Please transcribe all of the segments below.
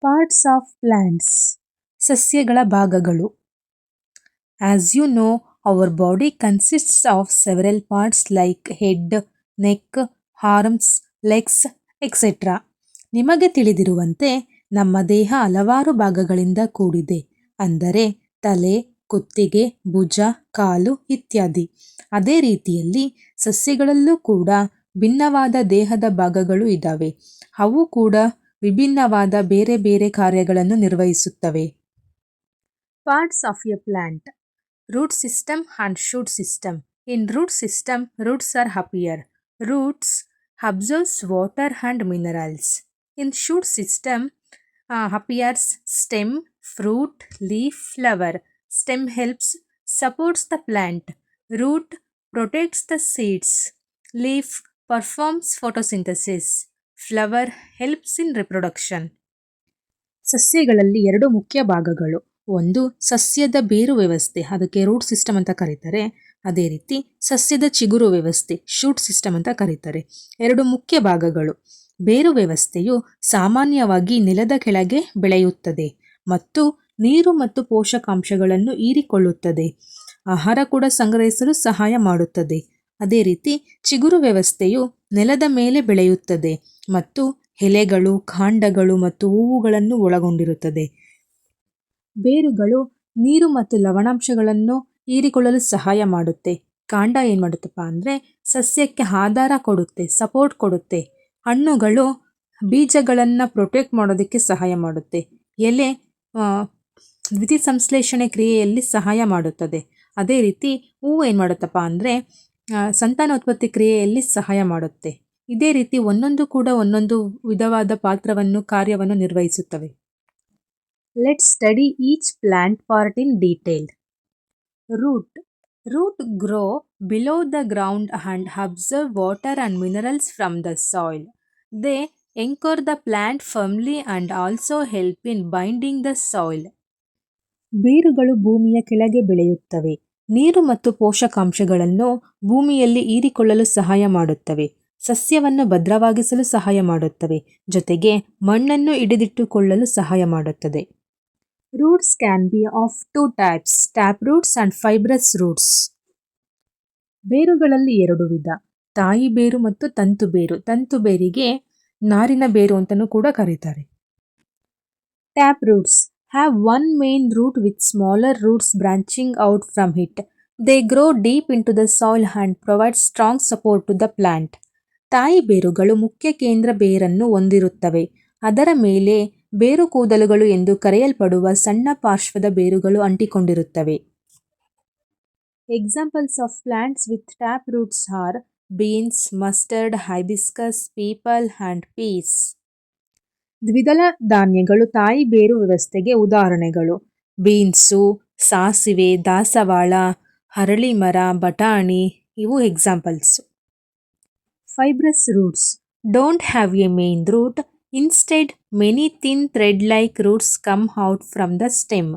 Parts of plants, ಸಸ್ಯಗಳ ಭಾಗಗಳು. As you know, our body consists of several parts like head, neck, arms, legs etcetera. ನಿಮಗೆ ತಿಳಿದಿರುವಂತೆ ನಮ್ಮ ದೇಹ ಹಲವಾರು ಭಾಗಗಳಿಂದ ಕೂಡಿದೆ. ಅಂದರೆ ತಲೆ, ಕುತ್ತಿಗೆ, ಭುಜ, ಕಾಲು ಇತ್ಯಾದಿ. ಅದೇ ರೀತಿಯಲ್ಲಿ ಸಸ್ಯಗಳಲ್ಲೂ ಕೂಡ ಭಿನ್ನವಾದ ದೇಹದ ಭಾಗಗಳು ಇದ್ದಾವೆ. ಅವು ಕೂಡ ವಿಭಿನ್ನವಾದ ಬೇರೆ ಬೇರೆ ಕಾರ್ಯಗಳನ್ನು ನಿರ್ವಹಿಸುತ್ತವೆ. Parts of a plant. Root system and shoot system. In root system, roots are appear. Roots absorbs water and minerals. In shoot system appears stem, fruit, leaf, flower. Stem helps supports the plant. Root protects the seeds. Leaf performs photosynthesis. Flower helps in reproduction. ಸಸ್ಯಗಳಲ್ಲಿ ಎರಡು ಮುಖ್ಯ ಭಾಗಗಳು. ಒಂದು ಸಸ್ಯದ ಬೇರು ವ್ಯವಸ್ಥೆ, ಅದಕ್ಕೆ root system ಅಂತ ಕರೀತಾರೆ. ಅದೇ ರೀತಿ ಸಸ್ಯದ ಚಿಗುರು ವ್ಯವಸ್ಥೆ, ಶೂಟ್ ಸಿಸ್ಟಮ್ ಅಂತ ಕರೀತಾರೆ. ಎರಡು ಮುಖ್ಯ ಭಾಗಗಳು. ಬೇರು ವ್ಯವಸ್ಥೆಯು ಸಾಮಾನ್ಯವಾಗಿ ನೆಲದ ಕೆಳಗೆ ಬೆಳೆಯುತ್ತದೆ ಮತ್ತು ನೀರು ಮತ್ತು ಪೋಷಕಾಂಶಗಳನ್ನು ಹೀರಿಕೊಳ್ಳುತ್ತದೆ. ಆಹಾರ ಕೂಡ ಸಂಗ್ರಹಿಸಲು ಸಹಾಯ ಮಾಡುತ್ತದೆ. ಅದೇ ರೀತಿ ಚಿಗುರು ವ್ಯವಸ್ಥೆಯು ನೆಲದ ಮೇಲೆ ಬೆಳೆಯುತ್ತದೆ ಮತ್ತು ಎಲೆಗಳು, ಕಾಂಡಗಳು ಮತ್ತು ಹೂವುಗಳನ್ನು ಒಳಗೊಂಡಿರುತ್ತದೆ. ಬೇರುಗಳು ನೀರು ಮತ್ತು ಲವಣಾಂಶಗಳನ್ನು ಹೀರಿಕೊಳ್ಳಲು ಸಹಾಯ ಮಾಡುತ್ತೆ. ಕಾಂಡ ಏನು ಮಾಡುತ್ತಪ್ಪ ಅಂದರೆ ಸಸ್ಯಕ್ಕೆ ಆಧಾರ ಕೊಡುತ್ತೆ, ಸಪೋರ್ಟ್ ಕೊಡುತ್ತೆ. ಹಣ್ಣುಗಳು ಬೀಜಗಳನ್ನು ಪ್ರೊಟೆಕ್ಟ್ ಮಾಡೋದಕ್ಕೆ ಸಹಾಯ ಮಾಡುತ್ತೆ. ಎಲೆ ದ್ಯುತಿಸಂಶ್ಲೇಷಣೆ ಕ್ರಿಯೆಯಲ್ಲಿ ಸಹಾಯ ಮಾಡುತ್ತದೆ. ಅದೇ ರೀತಿ ಹೂವು ಏನು ಮಾಡುತ್ತಪ್ಪ ಅಂದರೆ ಸಂತಾನೋತ್ಪತ್ತಿ ಕ್ರಿಯೆಯಲ್ಲಿ ಸಹಾಯ ಮಾಡುತ್ತೆ. ಇದೇ ರೀತಿ ಒಂದೊಂದು ಕೂಡ ಒಂದೊಂದು ವಿಧವಾದ ಪಾತ್ರವನ್ನು, ಕಾರ್ಯವನ್ನು ನಿರ್ವಹಿಸುತ್ತವೆ. Let's study each plant part in detail. Root. Root grow below the ground and absorb water and minerals from the soil. They anchor the plant firmly and also help in binding the soil. ಬೇರುಗಳು ಭೂಮಿಯ ಕೆಳಗೆ ಬೆಳೆಯುತ್ತವೆ. ನೀರು ಮತ್ತು ಪೋಷಕಾಂಶಗಳನ್ನು ಭೂಮಿಯಲ್ಲಿ ಹೀರಿಕೊಳ್ಳಲು ಸಹಾಯ ಮಾಡುತ್ತವೆ. ಸಸ್ಯವನ್ನು ಭದ್ರವಾಗಿಸಲು ಸಹಾಯ ಮಾಡುತ್ತವೆ. ಜೊತೆಗೆ ಮಣ್ಣನ್ನು ಹಿಡಿದಿಟ್ಟುಕೊಳ್ಳಲು ಸಹಾಯ ಮಾಡುತ್ತದೆ. Roots can be of two types, tap roots and fibrous roots. ಬೇರುಗಳಲ್ಲಿ ಎರಡು ವಿಧ, ತಾಯಿ ಬೇರು ಮತ್ತು ತಂತು ಬೇರು. ತಂತು ಬೇರಿಗೆ ನಾರಿನ ಬೇರು ಅಂತಲೂ ಕೂಡ ಕರೀತಾರೆ. Tap roots have one main root with smaller roots branching out from it. They grow deep into the soil and provide strong support to the plant. ತಾಯಿ ಬೇರುಗಳು ಮುಖ್ಯ ಕೇಂದ್ರ ಬೇರನ್ನು ಹೊಂದಿರುತ್ತವೆ. ಅದರ ಮೇಲೆ ಬೇರು ಕೂದಲುಗಳು ಎಂದು ಕರೆಯಲ್ಪಡುವ ಸಣ್ಣ ಪಾರ್ಶ್ವದ ಬೇರುಗಳು ಅಂಟಿಕೊಂಡಿರುತ್ತವೆ. Examples of plants with tap roots are beans, mustard, hibiscus, peepal and peas. ದ್ವಿದಳ ಧಾನ್ಯಗಳು ತಾಯಿ ಬೇರು ವ್ಯವಸ್ಥೆಗೆ ಉದಾಹರಣೆಗಳು. ಬೀನ್ಸು, ಸಾಸಿವೆ, ದಾಸವಾಳ, ಹರಳಿ ಮರ, ಬಟಾಣಿ ಇವು examples. Fibrous roots don't have a main root. Instead many thin thread like roots come out from the stem.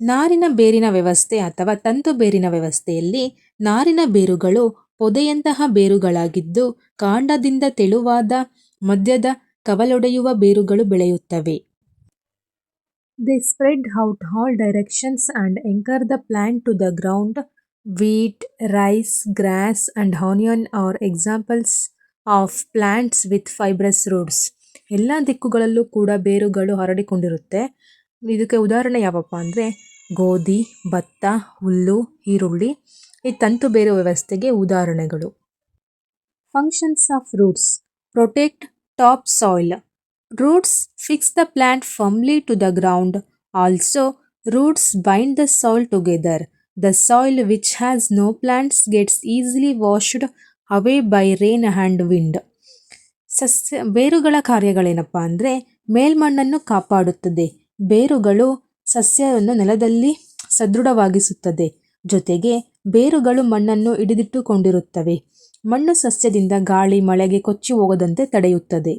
ನಾರಿನ ಬೇರಿನ ವ್ಯವಸ್ಥೆ ಅಥವಾ ತಂತು ಬೇರಿನ ವ್ಯವಸ್ಥೆಯಲ್ಲಿ ನಾರಿನ ಬೇರುಗಳು ಪೊದೆಯಂತಹ ಬೇರುಗಳಾಗಿದ್ದು ಕಾಂಡದಿಂದ ತೆಳುವಾದ ಮಧ್ಯದ ಕವಲೊಡೆಯುವ ಬೇರುಗಳು ಬೆಳೆಯುತ್ತವೆ. They spread out all directions and anchor the plant to the ground. Wheat, rice, grass and onion are examples of plants with fibrous roots. ಎಲ್ಲ ದಿಕ್ಕುಗಳಲ್ಲೂ ಕೂಡ ಬೇರುಗಳು ಹರಡಿಕೊಂಡಿರುತ್ತೆ. ಇದಕ್ಕೆ ಉದಾಹರಣೆ ಯಾವಪ್ಪ ಅಂದರೆ ಗೋಧಿ, ಭತ್ತ, ಹುಲ್ಲು, ಈರುಳ್ಳಿ ಈ ತಂತು ಬೇರು ವ್ಯವಸ್ಥೆಗೆ ಉದಾಹರಣೆಗಳು. Functions of roots protect top soil. Roots fix the plant firmly to the ground. Also, roots bind the soil together. The soil which has no plants gets easily washed away by rain and wind. ಬೇರುಗಳ ಕಾರ್ಯಗಳೇನಪ್ಪ ಅಂದರೆ ಮೇಲ್ಮಣ್ಣನ್ನು ಕಾಪಾಡುತ್ತದೆ. ಬೇರುಗಳು ಸಸ್ಯವನ್ನು ನೆಲದಲ್ಲಿ ಸದೃಢವಾಗಿಸುತ್ತದೆ. ಜೊತೆಗೆ ಬೇರುಗಳು ಮಣ್ಣನ್ನು ಹಿಡಿದಿಟ್ಟುಕೊಂಡಿರುತ್ತವೆ. ಮಣ್ಣು ಸಸ್ಯದಿಂದ ಗಾಳಿ, ಮಳೆಗೆ ಕೊಚ್ಚಿ ಹೋಗದಂತೆ ತಡೆಯುತ್ತದೆ.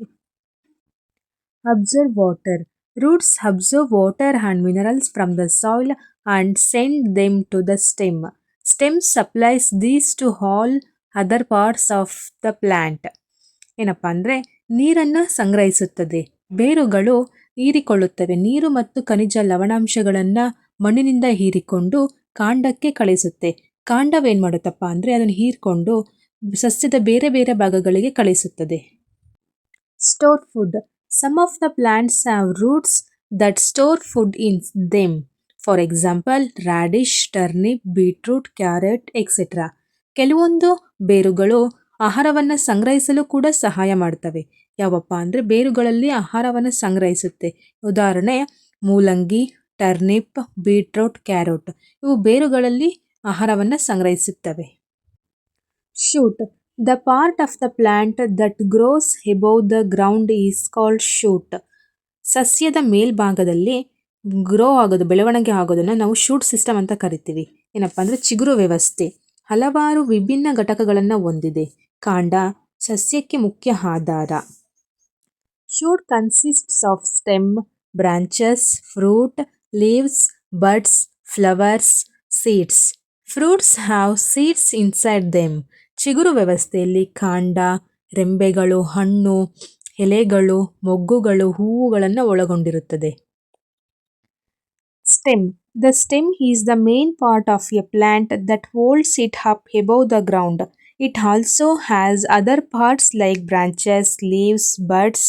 Observe water. Roots observe water and minerals from the soil and send them to the stem. Stem supplies these to all other parts of the plant. ಏನಪ್ಪ ಅಂದರೆ ನೀರನ್ನು ಸಂಗ್ರಹಿಸುತ್ತದೆ ಬೇರುಗಳು ಹೀರಿಕೊಳ್ಳುತ್ತವೆ. ನೀರು ಮತ್ತು ಖನಿಜ ಲವಣಾಂಶಗಳನ್ನು ಮಣ್ಣಿನಿಂದ ಹೀರಿಕೊಂಡು ಕಾಂಡಕ್ಕೆ ಕಳಿಸುತ್ತೆ. ಕಾಂಡವೇನು ಮಾಡುತ್ತಪ್ಪ ಅಂದರೆ ಅದನ್ನು ಹೀರಿಕೊಂಡು ಸಸ್ಯದ ಬೇರೆ ಬೇರೆ ಭಾಗಗಳಿಗೆ ಕಳಿಸುತ್ತದೆ. Store food. Some of the plants have roots that store food in them. For example radish, turnip, beetroot, carrot etcetera. ಕೆಲವೊಂದು ಬೇರುಗಳು ಆಹಾರವನ್ನು ಸಂಗ್ರಹಿಸಲು ಕೂಡ ಸಹಾಯ ಮಾಡ್ತವೆ. ಯಾವಪ್ಪ ಅಂದರೆ ಬೇರುಗಳಲ್ಲಿ ಆಹಾರವನ್ನು ಸಂಗ್ರಹಿಸುತ್ತೆ. ಉದಾಹರಣೆ ಮೂಲಂಗಿ, ಟರ್ನಿಪ್, ಬೀಟ್ರೂಟ್, ಕ್ಯಾರೆಟ್ ಇವು ಬೇರುಗಳಲ್ಲಿ ಆಹಾರವನ್ನು ಸಂಗ್ರಹಿಸುತ್ತವೆ. Shoot. The part of the plant that grows above the ground is called shoot. ಸಸ್ಯದ ಮೇಲ್ಭಾಗದಲ್ಲಿ ಗ್ರೋ ಆಗೋದು, ಬೆಳವಣಿಗೆ ಆಗೋದನ್ನು ನಾವು ಶೂಟ್ ಸಿಸ್ಟಮ್ ಅಂತ ಕರಿತೀವಿ. ಏನಪ್ಪ ಅಂದರೆ ಚಿಗುರು ವ್ಯವಸ್ಥೆ ಹಲವಾರು ವಿಭಿನ್ನ ಘಟಕಗಳನ್ನು ಹೊಂದಿದೆ. ಕಾಂಡ ಸಸ್ಯಕ್ಕೆ ಮುಖ್ಯ ಆಧಾರ. Shoot consists of stem, branches, fruit, leaves, buds, flowers, seeds. Fruits have seeds inside them. ಚಿಗುರು ವ್ಯವಸ್ಥೆಯಲ್ಲಿ ಕಾಂಡ, ರೆಂಬೆಗಳು, ಹಣ್ಣು, ಎಲೆಗಳು, ಮೊಗ್ಗುಗಳು, ಹೂವುಗಳನ್ನು ಒಳಗೊಂಡಿರುತ್ತದೆ. Stem. The stem is the main part of a plant that holds it up above the ground. It also has other parts like branches, leaves, buds,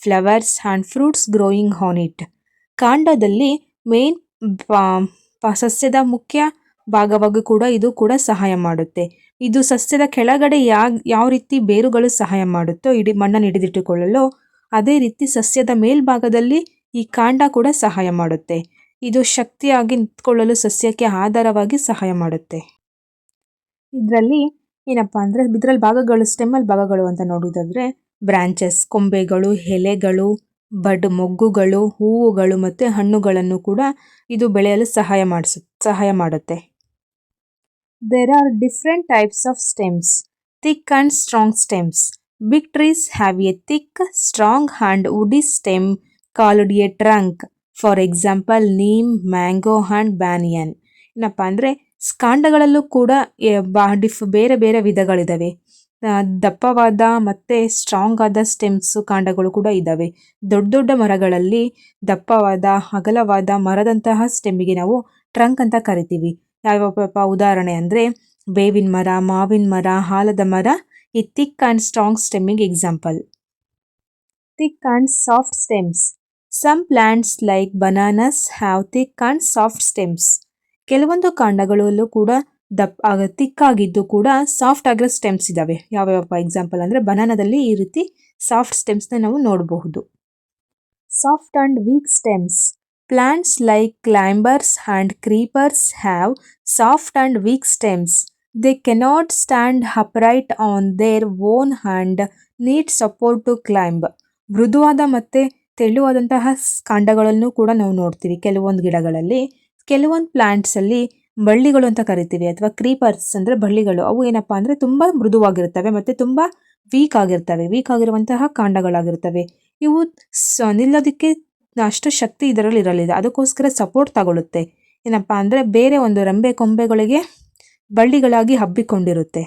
flowers and fruits growing on it. ಕಾಂಡದಲ್ಲಿ main ಸಸ್ಯದ ಮುಖ್ಯ ಭಾಗವಾಗಿ ಕೂಡ ಇದು ಕೂಡ ಸಹಾಯ ಮಾಡುತ್ತೆ. ಇದು ಸಸ್ಯದ ಕೆಳಗಡೆ ಯಾವ ರೀತಿ ಬೇರುಗಳು ಸಹಾಯ ಮಾಡುತ್ತೋ ಮಣ್ಣನ್ನು ಹಿಡಿದಿಟ್ಟುಕೊಳ್ಳಲು, ಅದೇ ರೀತಿ ಸಸ್ಯದ ಮೇಲ್ಭಾಗದಲ್ಲಿ ಈ ಕಾಂಡ ಕೂಡ ಸಹಾಯ ಮಾಡುತ್ತೆ. ಇದು ಶಕ್ತಿಯಾಗಿ ನಿಂತ್ಕೊಳ್ಳಲು ಸಸ್ಯಕ್ಕೆ ಆಧಾರವಾಗಿ ಸಹಾಯ ಮಾಡುತ್ತೆ. ಇದರಲ್ಲಿ ಏನಪ್ಪ ಅಂದರೆ ಇದರಲ್ಲಿ ಭಾಗಗಳು, ಸ್ಟೆಮ್ಮಲ್ಲಿ ಭಾಗಗಳು ಅಂತ ನೋಡೋದಾದರೆ ಬ್ರಾಂಚಸ್ ಕೊಂಬೆಗಳು, ಎಲೆಗಳು, ಬಡ್ ಮೊಗ್ಗುಗಳು, ಹೂವುಗಳು ಮತ್ತು ಹಣ್ಣುಗಳನ್ನು ಕೂಡ ಇದು ಬೆಳೆಯಲು ಸಹಾಯ ಮಾಡುತ್ತೆ. There are different types of stems. Thick and strong stems. Big trees have a thick, strong and woody stem called a trunk. For example neem, mango and banyan. ಏನಪ್ಪ ಅಂದರೆ ಕಾಂಡಗಳಲ್ಲೂ ಕೂಡ ಬೇರೆ ಬೇರೆ ವಿಧಗಳಿದ್ದಾವೆ. ದಪ್ಪವಾದ ಮತ್ತು ಸ್ಟ್ರಾಂಗ್ ಆದ ಸ್ಟೆಮ್ಸು ಕಾಂಡಗಳು ಕೂಡ ಇದ್ದಾವೆ. ದೊಡ್ಡ ದೊಡ್ಡ ಮರಗಳಲ್ಲಿ ದಪ್ಪವಾದ ಅಗಲವಾದ ಮರದಂತಹ ಸ್ಟೆಮ್ಮಿಗೆ ನಾವು ಟ್ರಂಕ್ ಅಂತ ಕರಿತೀವಿ. ಯಾವ್ಯಾವ ಉದಾಹರಣೆ ಅಂದರೆ ಬೇವಿನ ಮರ, ಮಾವಿನ ಮರ, ಆಲದ ಮರ ಈ ಥಿಕ್ ಆ್ಯಂಡ್ ಸ್ಟ್ರಾಂಗ್ ಸ್ಟೆಮ್ಮಿಗೆ example. Thick and soft stems. Some plants like bananas have thick and soft stems. ಕೆಲವೊಂದು ಕಾಂಡಗಳಲ್ಲೂ ಕೂಡ ತಿಕ್ಕಾಗಿದ್ದು ಕೂಡ ಸಾಫ್ಟ್ ಆಗಿರೋ ಸ್ಟೆಮ್ಸ್ ಇದ್ದಾವೆ. ಯಾವ್ಯಾವಪ್ಪ ಎಕ್ಸಾಂಪಲ್ ಅಂದರೆ ಬನಾನಾದಲ್ಲಿ ಈ ರೀತಿ ಸಾಫ್ಟ್ ಸ್ಟೆಮ್ಸ್ನ ನಾವು ನೋಡಬಹುದು. Soft and weak stems. Plants like climbers and creepers have soft and weak stems. They cannot stand upright on their own and need support to climb. ಮೃದುವಾದ ಮತ್ತು ತೆಳುವಾದಂತಹ ಕಾಂಡಗಳನ್ನು ಕೂಡ ನಾವು ನೋಡ್ತೀವಿ ಕೆಲವೊಂದು ಗಿಡಗಳಲ್ಲಿ. ಕೆಲವೊಂದು ಪ್ಲಾಂಟ್ಸಲ್ಲಿ ಬಳ್ಳಿಗಳು ಅಂತ ಕರಿತೀವಿ ಅಥವಾ ಕ್ರೀಪರ್ಸ್ ಅಂದರೆ ಬಳ್ಳಿಗಳು. ಅವು ಏನಪ್ಪ ಅಂದರೆ ತುಂಬ ಮೃದುವಾಗಿರ್ತವೆ ಮತ್ತು ತುಂಬ ವೀಕ್ ಆಗಿರುವಂತಹ ಕಾಂಡಗಳಾಗಿರ್ತವೆ. ಇವು ನಿಲ್ಲೋದಕ್ಕೆ ಅಷ್ಟು ಶಕ್ತಿ ಇದರಲ್ಲಿ ಇರಲಿಲ್ಲ, ಅದಕ್ಕೋಸ್ಕರ ಸಪೋರ್ಟ್ ತಗೊಳ್ಳುತ್ತೆ. ಏನಪ್ಪ ಅಂದರೆ ಬೇರೆ ಒಂದು ರೆಂಬೆ ಕೊಂಬೆಗಳಿಗೆ ಬಳ್ಳಿಗಳಾಗಿ ಹಬ್ಬಿಕೊಂಡಿರುತ್ತೆ.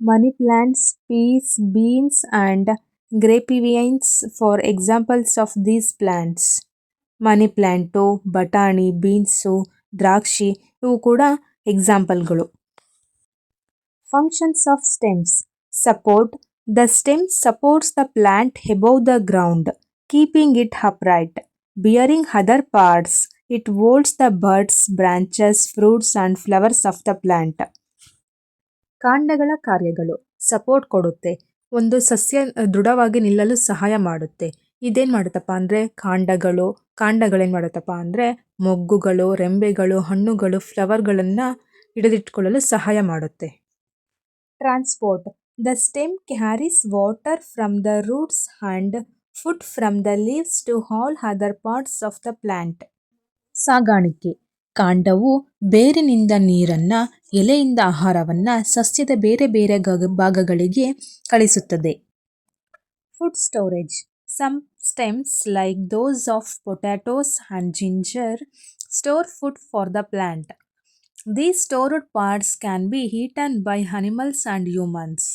Money plants, peas, beans and grapevines for examples of these plants. Money plant, ಬಟಾಣಿ, ಬೀನ್ಸು, ದ್ರಾಕ್ಷಿ ಇವು ಕೂಡ ಎಕ್ಸಾಂಪಲ್ಗಳು. Functions of stems. Support. The stem supports the plant above the ground, keeping it upright. Bearing other parts, it holds the buds, branches, fruits and flowers of the plant. ಕಾಂಡಗಳ ಕಾರ್ಯಗಳು. Support ಕೊಡುತ್ತೆ. ಒಂದು ಸಸ್ಯ ದೃಢವಾಗಿ ನಿಲ್ಲಲು ಸಹಾಯ ಮಾಡುತ್ತೆ. ಇದೇನು ಮಾಡುತ್ತಪ್ಪ ಅಂದರೆ ಕಾಂಡಗಳೇನು ಮಾಡುತ್ತಪ್ಪ ಅಂದರೆ ಮೊಗ್ಗುಗಳು, ರೆಂಬೆಗಳು, ಹಣ್ಣುಗಳು, ಫ್ಲವರ್ಗಳನ್ನು ಹಿಡಿದಿಟ್ಕೊಳ್ಳಲು ಸಹಾಯ ಮಾಡುತ್ತೆ. Transport. The stem carries water from the roots and food from the leaves to all other parts of the plant. ಸಾಗಾಣಿಕೆ. ಕಾಂಡವು ಬೇರಿನಿಂದ ನೀರನ್ನು, ಎಲೆಯಿಂದ ಆಹಾರವನ್ನು ಸಸ್ಯದ ಬೇರೆ ಬೇರೆ ಭಾಗಗಳಿಗೆ ಕಳಿಸುತ್ತದೆ. Food storage. Some stems like those of potatoes and ginger store food for the plant. These stored parts can be eaten by animals and humans.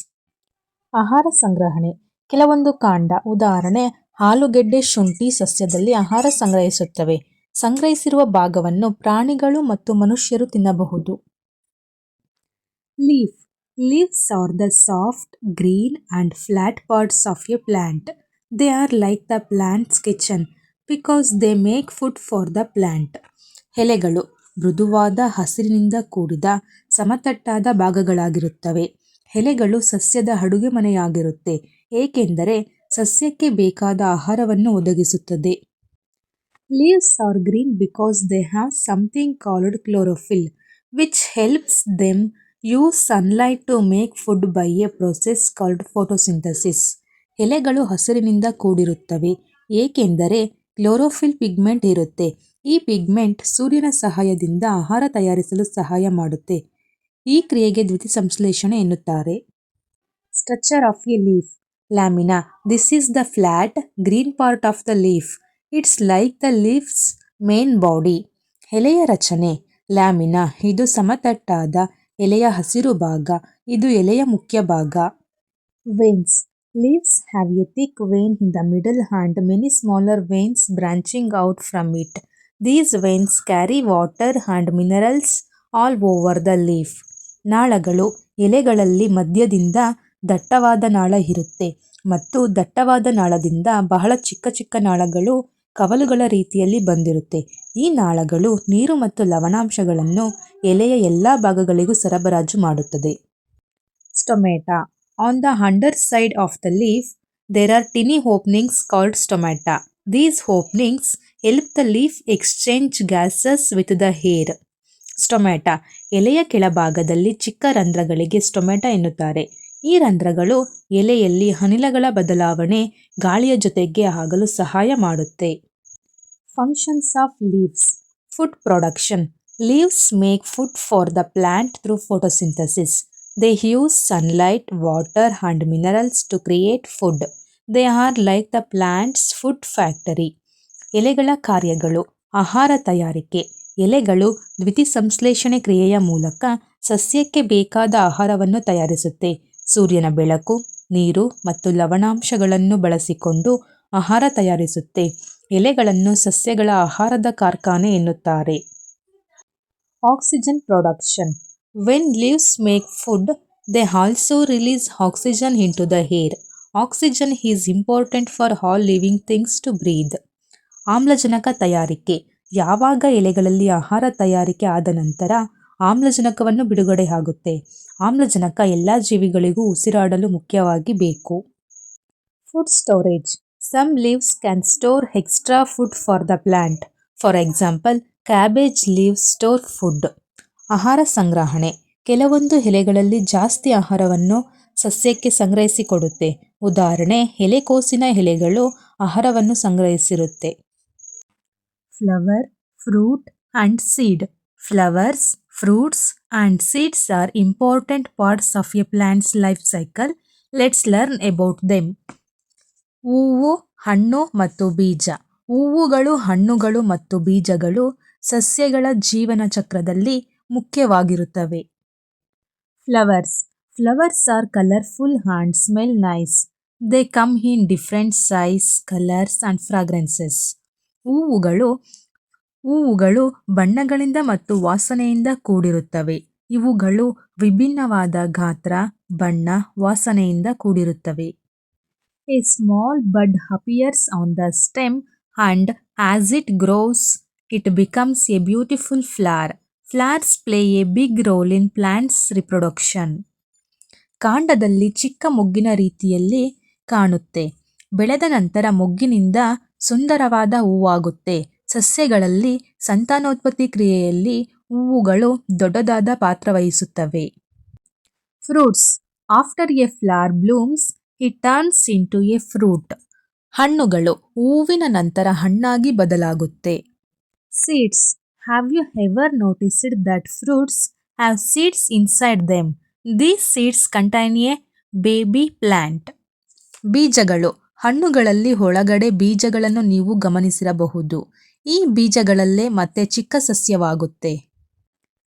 ಆಹಾರ ಸಂಗ್ರಹಣೆ. ಕೆಲವೊಂದು ಕಾಂಡ ಉದಾಹರಣೆ ಆಲೂಗೆಡ್ಡೆ, ಶುಂಠಿ ಸಸ್ಯದಲ್ಲಿ ಆಹಾರ ಸಂಗ್ರಹಿಸುತ್ತವೆ. ಸಂಗ್ರಹಿಸಿರುವ ಭಾಗವನ್ನು ಪ್ರಾಣಿಗಳು ಮತ್ತು ಮನುಷ್ಯರು ತಿನ್ನಬಹುದು. Leaf. Leaves are the soft, green and flat parts of a plant. They are like the plant's kitchen because they make food for the plant. ಎಲೆಗಳು ಮೃದುವಾದ ಹಸಿರಿನಿಂದ ಕೂಡಿದ ಸಮತಟ್ಟಾದ ಭಾಗಗಳಾಗಿರುತ್ತವೆ. ಎಲೆಗಳು ಸಸ್ಯದ ಅಡುಗೆ ಮನೆಯಾಗಿರುತ್ತೆ, ಏಕೆಂದರೆ ಸಸ್ಯಕ್ಕೆ ಬೇಕಾದ ಆಹಾರವನ್ನು ಒದಗಿಸುತ್ತದೆ. Leaves are green because they have something called chlorophyll, which helps them use sunlight to make food by a process called photosynthesis. ಎಲೆಗಳು ಹಸಿರಿನಿಂದ ಕೂಡಿರುತ್ತವೆ ಏಕೆಂದರೆ ಕ್ಲೋರೋಫಿಲ್ ಪಿಗ್ಮೆಂಟ್ ಇರುತ್ತೆ. ಈ ಪಿಗ್ಮೆಂಟ್ ಸೂರ್ಯನ ಸಹಾಯದಿಂದ ಆಹಾರ ತಯಾರಿಸಲು ಸಹಾಯ ಮಾಡುತ್ತೆ. ಈ ಕ್ರಿಯೆಗೆ ದ್ಯುತಿಸಂಶ್ಲೇಷಣೆ ಎನ್ನುತ್ತಾರೆ. Structure of a leaf. Lamina. This is the flat, green part of the leaf. It's like the leaf's main body. ಎಲೆಯ ರಚನೆ. ಲ್ಯಾಮಿನಾ. ಇದು ಸಮತಟ್ಟಾದ ಎಲೆಯ ಹಸಿರು ಭಾಗ. ಇದು ಎಲೆಯ ಮುಖ್ಯ ಭಾಗ. Veins. Leaves have a thick vein in the middle and many smaller veins branching out from it. These veins carry water and minerals all over the leaf. ನಾಳಗಳು. ಎಲೆಗಳಲ್ಲಿ ಮಧ್ಯದಿಂದ ದಟ್ಟವಾದ ನಾಳ ಇರುತ್ತೆ ಮತ್ತು ದಟ್ಟವಾದ ನಾಳದಿಂದ ಬಹಳ ಚಿಕ್ಕ ಚಿಕ್ಕ ನಾಳಗಳು ಕವಲುಗಳ ರೀತಿಯಲ್ಲಿ ಬಂದಿರುತ್ತೆ. ಈ ನಾಳಗಳು ನೀರು ಮತ್ತು ಲವಣಾಂಶಗಳನ್ನು ಎಲೆಯ ಎಲ್ಲ ಭಾಗಗಳಿಗೂ ಸರಬರಾಜು ಮಾಡುತ್ತದೆ. Stomata. On the underside of the leaf, there are tiny openings called stomata. These openings help the leaf exchange gases with the air. Stomata. ಎಲೆಯ ಕೆಳಭಾಗದಲ್ಲಿ ಚಿಕ್ಕ ರಂಧ್ರಗಳಿಗೆ ಸ್ಟೊಮ್ಯಾಟ ಎನ್ನುತ್ತಾರೆ. ಈ ರಂಧ್ರಗಳು ಎಲೆಯಲ್ಲಿ ಅನಿಲಗಳ ಬದಲಾವಣೆ ಗಾಳಿಯ ಜೊತೆಗೆ ಆಗಲು ಸಹಾಯ ಮಾಡುತ್ತೆ. Functions of leaves. Food production. Leaves make food for the plant through photosynthesis. They use sunlight, water and minerals to create food. They are like the plant's food factory. ಎಲೆಗಳ ಕಾರ್ಯಗಳು. ಆಹಾರ ತಯಾರಿಕೆ. ಎಲೆಗಳು ದ್ಯುತಿಸಂಶ್ಲೇಷಣೆ ಕ್ರಿಯೆಯ ಮೂಲಕ ಸಸ್ಯಕ್ಕೆ ಬೇಕಾದ ಆಹಾರವನ್ನು ತಯಾರಿಸುತ್ತೆ. ಸೂರ್ಯನ ಬೆಳಕು, ನೀರು ಮತ್ತು ಲವಣಾಂಶಗಳನ್ನು ಬಳಸಿಕೊಂಡು ಆಹಾರ ತಯಾರಿಸುತ್ತೆ. ಎಲೆಗಳನ್ನು ಸಸ್ಯಗಳ ಆಹಾರದ ಕಾರ್ಖಾನೆ ಎನ್ನುತ್ತಾರೆ. Oxygen production. When leaves make food, they also release oxygen into the air. Oxygen is important for all living things to breathe. ಆಮ್ಲಜನಕ ತಯಾರಿಕೆ. ಯಾವಾಗ ಎಲೆಗಳಲ್ಲಿ ಆಹಾರ ತಯಾರಿಕೆ ಆದ ನಂತರ ಆಮ್ಲಜನಕವನ್ನು ಬಿಡುಗಡೆ ಆಗುತ್ತೆ. ಆಮ್ಲಜನಕ ಎಲ್ಲ ಜೀವಿಗಳಿಗೂ ಉಸಿರಾಡಲು ಮುಖ್ಯವಾಗಿ ಬೇಕು. Food storage. Some leaves can store extra food for the plant. For example, cabbage leaves store food. ಆಹಾರ ಸಂಗ್ರಹಣೆ. ಕೆಲವೊಂದು ಎಲೆಗಳಲ್ಲಿ ಜಾಸ್ತಿ ಆಹಾರವನ್ನು ಸಸ್ಯಕ್ಕೆ ಸಂಗ್ರಹಿಸಿಕೊಡುತ್ತೆ. ಉದಾಹರಣೆ, ಎಲೆಕೋಸಿನ ಎಲೆಗಳು ಆಹಾರವನ್ನು ಸಂಗ್ರಹಿಸಿರುತ್ತೆ. Flower, fruit and seed. Flowers, fruits and seeds are important parts of a plant's life cycle. Let's learn about them. ಹೂವು, ಹಣ್ಣು ಮತ್ತು ಬೀಜ. ಹೂವುಗಳು, ಹಣ್ಣುಗಳು ಮತ್ತು ಬೀಜಗಳು ಸಸ್ಯಗಳ ಜೀವನ ಚಕ್ರದಲ್ಲಿ ಮುಖ್ಯವಾಗಿರುತ್ತವೆ. Flowers. Flowers are colorful and smell nice. They come in different size, colors and fragrances. ಹೂವುಗಳು ಬಣ್ಣಗಳಿಂದ ಮತ್ತು ವಾಸನೆಯಿಂದ ಕೂಡಿರುತ್ತವೆ. ಇವುಗಳು ವಿಭಿನ್ನವಾದ ಗಾತ್ರ, ಬಣ್ಣ, ವಾಸನೆಯಿಂದ ಕೂಡಿರುತ್ತವೆ. A small bud appears on the stem and as it grows, it becomes a beautiful flower. Flowers play a big role in plants' reproduction. ಕಾಂಡದಲ್ಲಿ ಚಿಕ್ಕ ಮೊಗ್ಗಿನ ರೀತಿಯಲ್ಲಿ ಕಾಣುತ್ತೆ. ಬೆಳೆದ ನಂತರ ಮೊಗ್ಗಿನಿಂದ ಸುಂದರವಾದ ಹೂವಾಗುತ್ತೆ. ಸಸ್ಯಗಳಲ್ಲಿ ಸಂತಾನೋತ್ಪತ್ತಿ ಕ್ರಿಯೆಯಲ್ಲಿ ಹೂವುಗಳು ದೊಡ್ಡದಾದ ಪಾತ್ರ ವಹಿಸುತ್ತವೆ. Fruits. After a flower blooms, it turns into a fruit. ಹಣ್ಣುಗಳು ಹೂವಿನ ನಂತರ ಹಣ್ಣಾಗಿ ಬದಲಾಗುತ್ತೆ. Seeds. Have you ever noticed that fruits have seeds inside them? These seeds contain a baby plant. ಬೀಜಗಳು ಹಣ್ಣುಗಳಲ್ಲಿ ಒಳಗಡೆ ಬೀಜಗಳನ್ನು ನೀವು ಗಮನಿಸಿರಬಹುದು. ಈ ಬೀಜಗಳಲ್ಲೇ ಮತ್ತೆ ಚಿಕ್ಕ ಸಸ್ಯವಾಗುತ್ತೆ.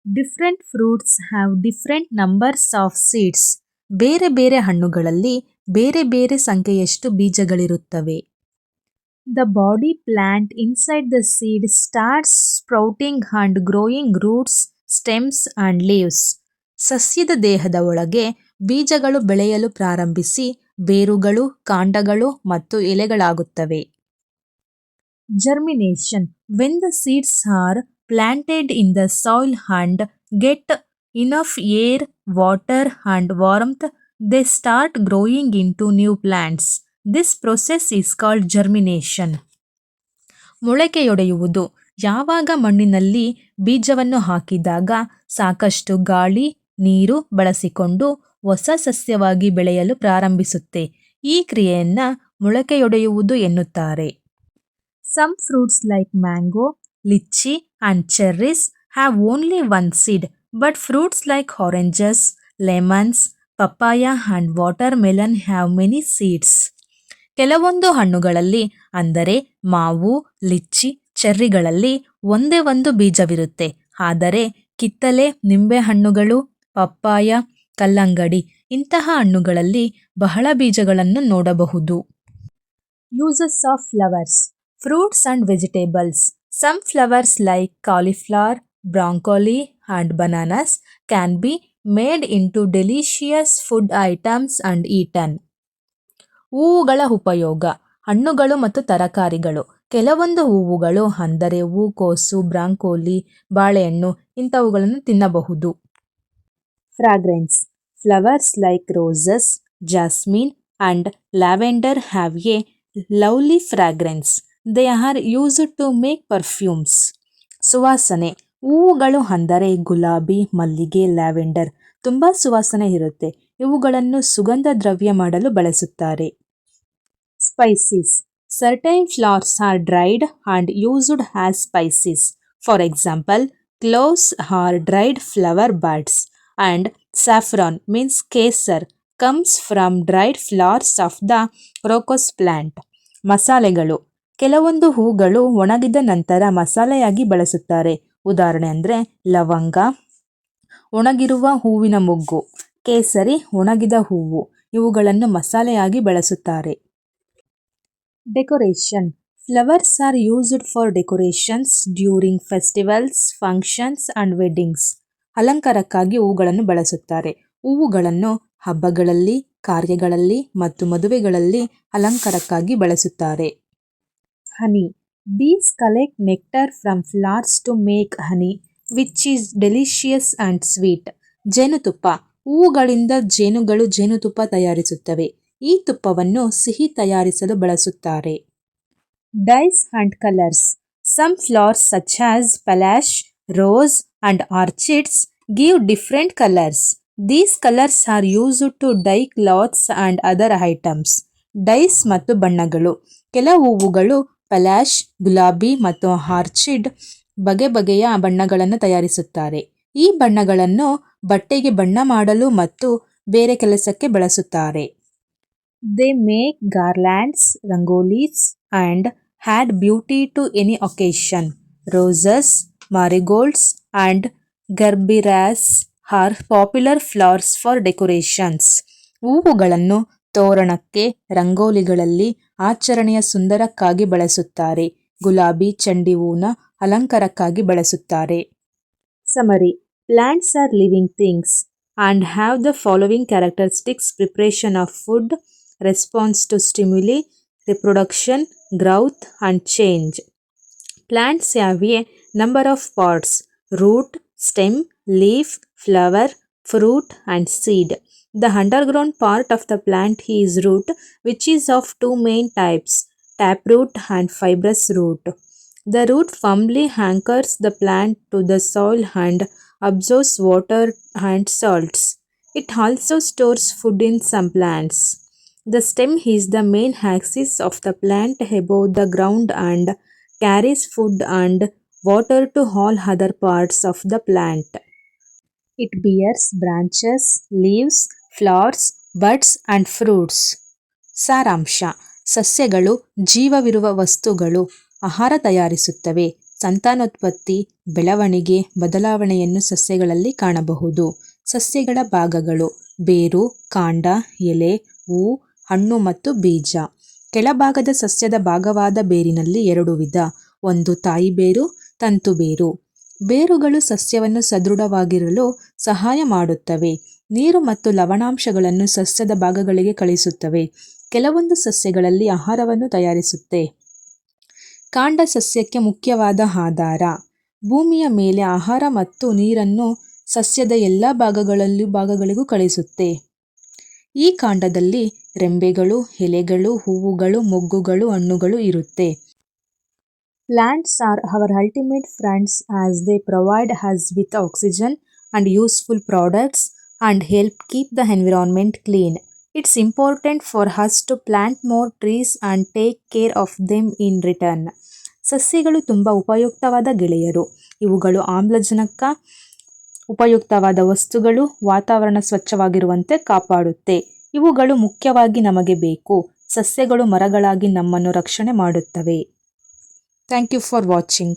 Different fruits have different numbers of seeds. ಬೇರೆ ಬೇರೆ ಹಣ್ಣುಗಳಲ್ಲಿ ಬೇರೆ ಬೇರೆ ಸಂಖ್ಯೆಯಷ್ಟು ಬೀಜಗಳಿರುತ್ತವೆ. The body plant inside the seed starts sprouting and growing roots, stems and leaves. ಸಸ್ಯದ ದೇಹದ ಒಳಗೆ ಬೀಜಗಳು ಬೆಳೆಯಲು ಪ್ರಾರಂಭಿಸಿ ಬೇರುಗಳು, ಕಾಂಡಗಳು ಮತ್ತು ಎಲೆಗಳಾಗುತ್ತವೆ. Germination. When the seeds are planted in the soil and get enough air, water and warmth, they start growing into new plants. This process is called germination. ಮೊಳಕೆಯೊಡೆಯುವುದು. ಯಾವಾಗ ಮಣ್ಣಿನಲ್ಲಿ ಬೀಜವನ್ನು ಹಾಕಿದಾಗ ಸಾಕಷ್ಟು ಗಾಳಿ, ನೀರು ಬಳಸಿಕೊಂಡು ಹೊಸ ಸಸ್ಯವಾಗಿ ಬೆಳೆಯಲು ಪ್ರಾರಂಭಿಸುತ್ತೆ. ಈ ಕ್ರಿಯೆಯನ್ನು ಮೊಳಕೆಯೊಡೆಯುವುದು ಎನ್ನುತ್ತಾರೆ. Some fruits like mango, lychee and cherries have only one seed, but fruits like oranges, lemons, papaya and watermelon have many seeds. ಕೆಲವೊಂದು ಹಣ್ಣುಗಳಲ್ಲಿ ಅಂದರೆ ಮಾವು, ಲಿಚ್ಚಿ, ಚೆರ್ರಿಗಳಲ್ಲಿ ಒಂದೇ ಒಂದು ಬೀಜವಿರುತ್ತೆ. ಆದರೆ ಕಿತ್ತಲೆ, ನಿಂಬೆಹಣ್ಣುಗಳು, ಪಪ್ಪಾಯ, ಕಲ್ಲಂಗಡಿ ಇಂತಹ ಹಣ್ಣುಗಳಲ್ಲಿ ಬಹಳ ಬೀಜಗಳನ್ನು ನೋಡಬಹುದು. Uses of flowers. Fruits and vegetables. Some flowers like cauliflower, broccoli and bananas can be made into delicious food items and eaten. ಹೂವುಗಳ ಉಪಯೋಗ. ಹಣ್ಣುಗಳು ಮತ್ತು ತರಕಾರಿಗಳು. ಕೆಲವೊಂದು ಹೂವುಗಳು ಅಂದರೆ ಹೂಕೋಸು, ಬ್ರಾಂಕೋಲಿ, ಬಾಳೆಹಣ್ಣು ಇಂಥವುಗಳನ್ನು ತಿನ್ನಬಹುದು. Fragrance. Flowers like roses, jasmine and lavender have a lovely fragrance. They are used to make perfumes. ಸುವಾಸನೆ. ಹೂವುಗಳು ಅಂದರೆ ಗುಲಾಬಿ, ಮಲ್ಲಿಗೆ, ಲ್ಯಾವೆಂಡರ್ ತುಂಬ ಸುವಾಸನೆ ಇರುತ್ತೆ. ಇವುಗಳನ್ನು ಸುಗಂಧ ದ್ರವ್ಯ ಮಾಡಲು ಬಳಸುತ್ತಾರೆ. Spices. Certain flowers are dried and used as spices. For example, cloves are dried flower buds and saffron means kesar comes from dried flowers of the crocus plant. ಮಸಾಲೆಗಳು. ಕೆಲವೊಂದು ಹೂಗಳು ಒಣಗಿದ ನಂತರ ಮಸಾಲೆಯಾಗಿ ಬಳಸುತ್ತಾರೆ. ಉದಾಹರಣೆ ಅಂದರೆ ಲವಂಗ, ಒಣಗಿರುವ ಹೂವಿನ ಮೊಗ್ಗು, ಕೇಸರಿ ಒಣಗಿದ ಹೂವು ಇವುಗಳನ್ನು ಮಸಾಲೆಯಾಗಿ ಬಳಸುತ್ತಾರೆ. Decoration. Flowers are used for decorations during festivals, functions and weddings. ಅಲಂಕಾರಕ್ಕಾಗಿ ಹೂಗಳನ್ನು ಬಳಸುತ್ತಾರೆ. ಹೂವುಗಳನ್ನು ಹಬ್ಬಗಳಲ್ಲಿ, ಕಾರ್ಯಗಳಲ್ಲಿ ಮತ್ತು ಮದುವೆಗಳಲ್ಲಿ ಅಲಂಕಾರಕ್ಕಾಗಿ ಬಳಸುತ್ತಾರೆ. ಹನಿ. Bees collect nectar from flowers to make honey, which is delicious and sweet. ಜೇನುತುಪ್ಪ. ಹೂವುಗಳಿಂದ ಜೇನುಗಳು ಜೇನುತುಪ್ಪ ತಯಾರಿಸುತ್ತವೆ. ಈ ತುಪ್ಪವನ್ನು ಸಿಹಿ ತಯಾರಿಸಲು ಬಳಸುತ್ತಾರೆ. Dyes and colors. Some flowers such as palash, rose and orchids give different colors. These colors are used to dye cloths and other items. Dyes ಮತ್ತು ಬಣ್ಣಗಳು. ಕೆಲವು ಹೂವುಗಳು ಪಲಾಶ್, ಗುಲಾಬಿ ಮತ್ತು ಆರ್ಚಿಡ್ ಬಗೆ ಬಗೆಯ ಬಣ್ಣಗಳನ್ನು ತಯಾರಿಸುತ್ತಾರೆ. ಈ ಬಣ್ಣಗಳನ್ನು ಬಟ್ಟೆಗೆ ಬಣ್ಣ ಮಾಡಲು ಮತ್ತು ಬೇರೆ ಕೆಲಸಕ್ಕೆ ಬಳಸುತ್ತಾರೆ. They make garlands, rangolis and add beauty to any occasion. Roses, marigolds and gerberas are popular flowers for decorations. ಹೂವುಗಳನ್ನು ತೋರಣಕ್ಕೆ, ರಂಗೋಲಿಗಳಲ್ಲಿ, ಆಚರಣೆಯ ಸುಂದರಕ್ಕಾಗಿ ಬಳಸುತ್ತಾರೆ. ಗುಲಾಬಿ, ಚೆಂಡು ಹೂವಿನ ಅಲಂಕಾರಕ್ಕಾಗಿ ಬಳಸುತ್ತಾರೆ. Summary. Plants are living things and have the following characteristics: preparation of food, response to stimuli, reproduction, growth and change. Plants have a number of parts: root, stem, leaf, flower, fruit and seed. The underground part of the plant is root, which is of two main types, taproot and fibrous root. The root firmly anchors the plant to the soil and absorbs water and salts. It also stores food in some plants. The stem is the main axis of the plant above the ground and carries food and water to all other parts of the plant. It bears branches, leaves, flowers, buds and fruits. ಸಾರಾಂಶ. ಸಸ್ಯಗಳು ಜೀವವಿರುವ ವಸ್ತುಗಳು. ಆಹಾರ ತಯಾರಿಸುತ್ತವೆ. ಸಂತಾನೋತ್ಪತ್ತಿ, ಬೆಳವಣಿಗೆ, ಬದಲಾವಣೆಯನ್ನು ಸಸ್ಯಗಳಲ್ಲಿ ಕಾಣಬಹುದು. ಸಸ್ಯಗಳ ಭಾಗಗಳು: ಬೇರು, ಕಾಂಡ, ಎಲೆ, ಹೂ, ಹಣ್ಣು ಮತ್ತು ಬೀಜ. ಕೆಳಭಾಗದ ಸಸ್ಯದ ಭಾಗವಾದ ಬೇರಿನಲ್ಲಿ 2 ವಿಧ. ಒಂದು ತಾಯಿ ಬೇರು, ತಂತು ಬೇರು. ಬೇರುಗಳು ಸಸ್ಯವನ್ನು ಸದೃಢವಾಗಿರಲು ಸಹಾಯ ಮಾಡುತ್ತವೆ. ನೀರು ಮತ್ತು ಲವಣಾಂಶಗಳನ್ನು ಸಸ್ಯದ ಭಾಗಗಳಿಗೆ ಕಳಿಸುತ್ತವೆ. ಕೆಲವೊಂದು ಸಸ್ಯಗಳಲ್ಲಿ ಆಹಾರವನ್ನು ತಯಾರಿಸುತ್ತೆ. ಕಾಂಡ ಸಸ್ಯಕ್ಕೆ ಮುಖ್ಯವಾದ ಆಧಾರ. ಭೂಮಿಯ ಮೇಲೆ ಆಹಾರ ಮತ್ತು ನೀರನ್ನು ಸಸ್ಯದ ಎಲ್ಲ ಭಾಗಗಳಿಗೂ ಕಳಿಸುತ್ತೆ. ಈ ಕಾಂಡದಲ್ಲಿ ರೆಂಬೆಗಳು, ಎಲೆಗಳು, ಹೂವುಗಳು, ಮೊಗ್ಗುಗಳು, ಹಣ್ಣುಗಳು ಇರುತ್ತೆ. Plants are our ultimate friends as they provide us with oxygen and useful products and help keep the environment clean. It's important for us to plant more trees and take care of them in return. ಸಸ್ಯಗಳು ತುಂಬ ಉಪಯುಕ್ತವಾದ ಗೆಳೆಯರು. ಇವುಗಳು ಆಮ್ಲಜನಕ, ಉಪಯುಕ್ತವಾದ ವಸ್ತುಗಳು, ವಾತಾವರಣ ಸ್ವಚ್ಛವಾಗಿರುವಂತೆ ಕಾಪಾಡುತ್ತೆ. ಇವುಗಳು ಮುಖ್ಯವಾಗಿ ನಮಗೆ ಬೇಕು. ಸಸ್ಯಗಳು ಮರಗಳಾಗಿ ನಮ್ಮನ್ನು ರಕ್ಷಣೆ ಮಾಡುತ್ತವೆ. Thank you for watching.